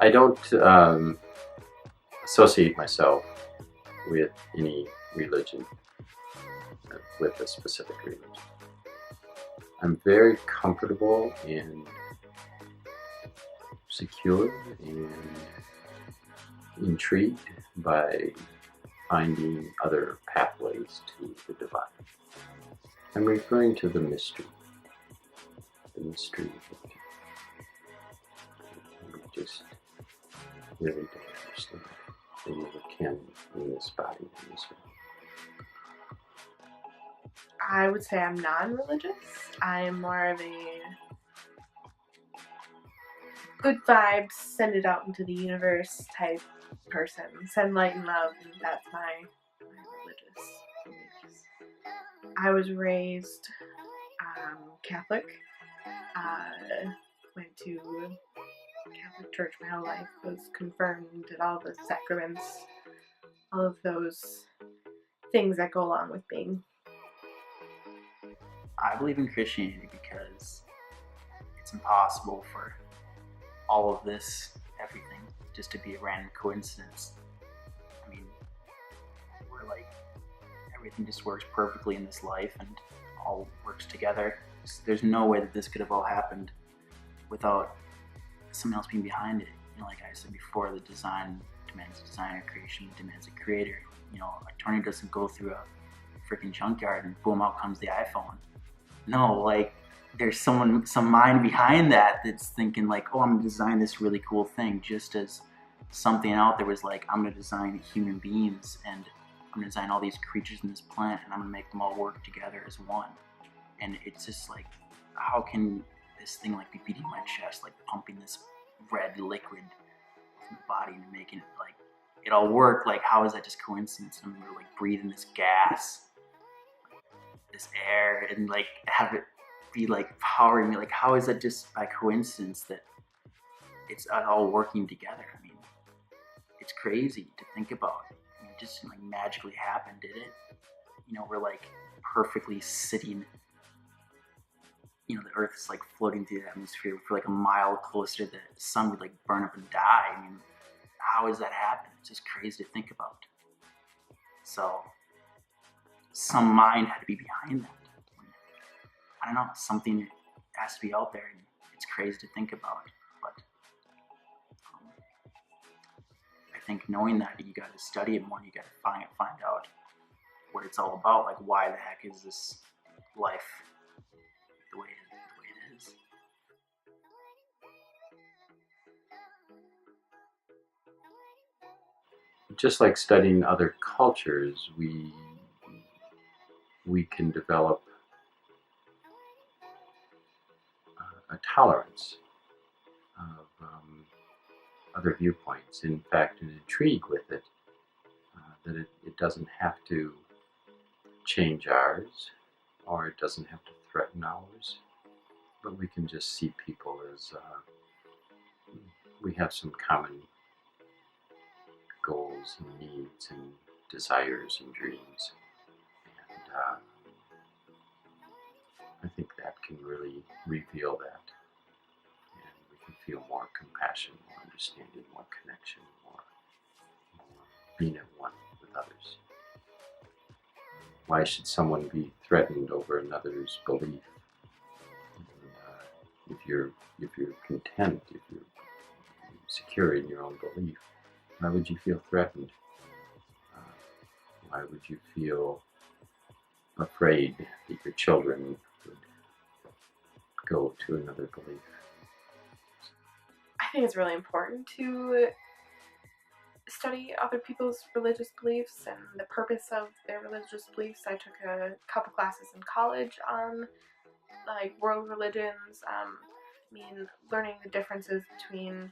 I don't associate myself with any religion, with a specific religion. I'm very comfortable and secure and intrigued by finding other pathways to the divine. I'm referring to the mystery that we just really don't understand. We never can in this body, in this way. I would say I'm non-religious. I'm more of a good vibes, send it out into the universe type person. Send light and love, and that's my religious beliefs. I was raised Catholic. Went to Catholic church my whole life, was confirmed, did all the sacraments, all of those things that go along with being. I believe in Christianity because it's impossible for all of this, everything, just to be a random coincidence. I mean, we're like, everything just works perfectly in this life and all works together. There's no way that this could have all happened without someone else being behind it. You know, like I said before, the design demands a designer, creation demands a creator. You know, a tornado doesn't go through a freaking junkyard and boom, out comes the iPhone. No, like there's some mind behind that that's thinking like, oh, I'm gonna design this really cool thing, just as something out there was like, I'm gonna design human beings and I'm gonna design all these creatures in this plant and I'm gonna make them all work together as one. And it's just like, how can this thing like be beating my chest, like pumping this red liquid from the body and making it like it all work? Like, how is that just coincidence? And we're like breathing this gas, this air, and like have it be like powering me. Like, how is that just by coincidence that it's all working together? I mean, it's crazy to think about. I mean, it just like magically happened, did it? You know, we're like perfectly sitting. You know, the Earth is like floating through the atmosphere for like a mile closer to the sun. Would like burn up and die. I mean, how does that happen? It's just crazy to think about. So, some mind had to be behind that. I don't know, something has to be out there, and it's crazy to think about. But I think knowing that, you got to study it more. You got to find out what it's all about. Like, why the heck is this life the way it is? Just like studying other cultures, we can develop a tolerance of other viewpoints. In fact, an intrigue with it, that it doesn't have to change ours, or it doesn't have to threaten ours, but we can just see people as we have some common goals and needs and desires and dreams. And I think that can really reveal that. And we can feel more compassion, more understanding, more connection, more being at one with others. Why should someone be threatened over another's belief? And, if you're content, if you're secure in your own belief, why would you feel threatened? Why would you feel afraid that your children would go to another belief? I think it's really important to study other people's religious beliefs and the purpose of their religious beliefs. I took a couple classes in college on like world religions. Learning the differences between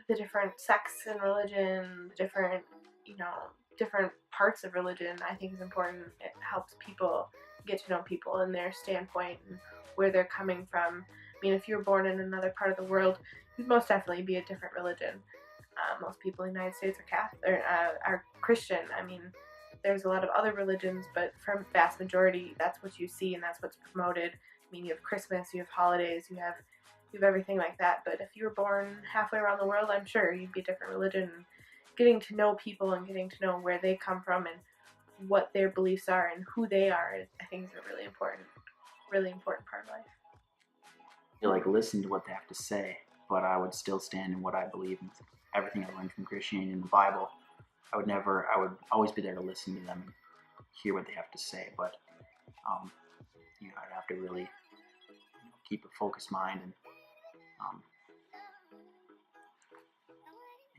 the different sects in religion, the different parts of religion, I think is important. It helps people get to know people and their standpoint and where they're coming from. I mean, if you were born in another part of the world, you'd most definitely be a different religion. Most people in the United States are Catholic, are Christian. I mean, there's a lot of other religions, but for the vast majority, that's what you see and that's what's promoted. I mean, you have Christmas, you have holidays, you have you have everything like that. But if you were born halfway around the world, I'm sure you'd be a different religion. Getting to know people and getting to know where they come from and what their beliefs are and who they are, I think is a really important part of life. You like listen to what they have to say, but I would still stand in what I believe in. Everything I learned from Christianity and the Bible, I would always be there to listen to them and hear what they have to say. But I'd have to really keep a focused mind and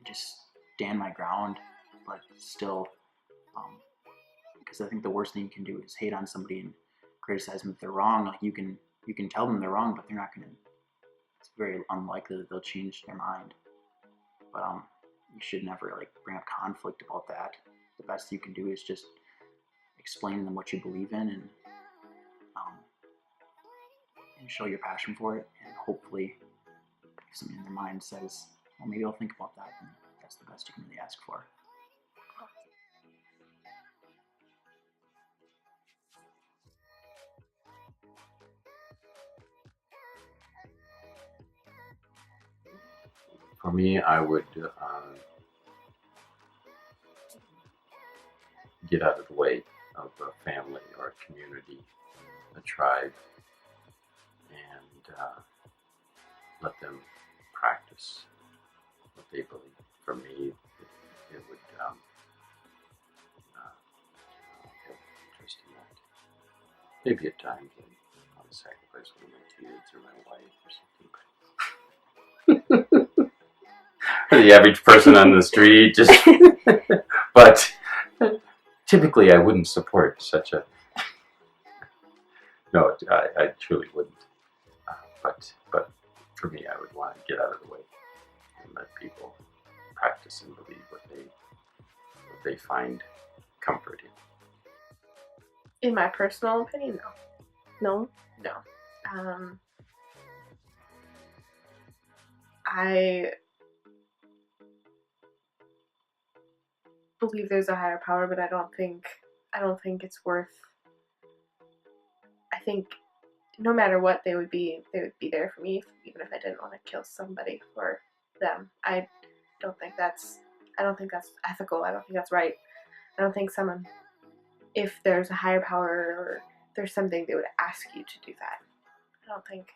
just stand my ground, but still, because I think the worst thing you can do is hate on somebody and criticize them if they're wrong. Like you can tell them they're wrong, but they're not gonna. It's very unlikely that they'll change their mind. But you should never like bring up conflict about that. The best you can do is just explain to them what you believe in and show your passion for it, and hopefully if something in their mind says, well, maybe I'll think about that, and that's the best you can really ask for. For me, I would get out of the way of a family or a community, a tribe, and let them practice what they believe. For me, it would have interest in that. Maybe at times I would sacrifice one of my kids or my wife or something. The average person on the street, just but typically I wouldn't support such a. No, I truly wouldn't. But for me, I would want to get out of the way and let people practice and believe what they find comfort in. In my personal opinion, no. I believe there's a higher power, but I don't think it's worth. I think no matter what, they would be there for me, even if I didn't want to kill somebody for them. I don't think that's ethical. I don't think that's right. I don't think if there's a higher power or there's something, they would ask you to do that. I don't think,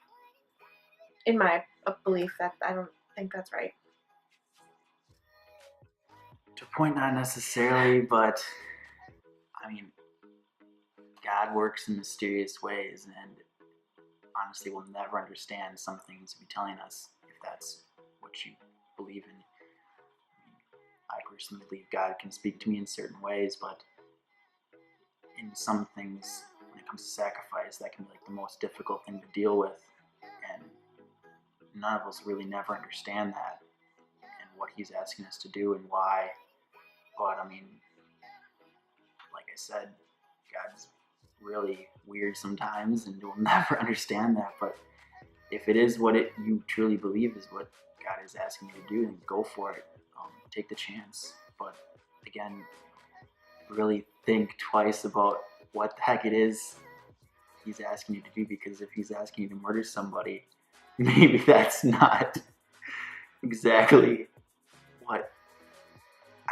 in my belief, that I don't think that's right. To a point, not necessarily, but I mean, God works in mysterious ways, and honestly, we'll never understand some things He'll be telling us if that's what you believe in. I personally believe God can speak to me in certain ways, but in some things, when it comes to sacrifice, that can be like the most difficult thing to deal with, and none of us really never understand that and what He's asking us to do and why. But I mean, like I said, God's really weird sometimes, and we'll never understand that. But if it is what you truly believe is what God is asking you to do, then go for it. Take the chance. But again, really think twice about what the heck it is He's asking you to do, because if He's asking you to murder somebody, maybe that's not exactly what.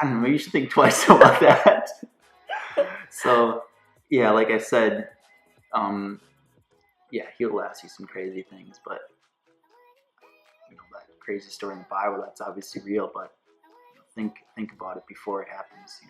I don't know, maybe you should think twice about that. So, yeah, like I said, He'll ask you some crazy things, but that crazy story in the Bible, that's obviously real, but think about it before it happens,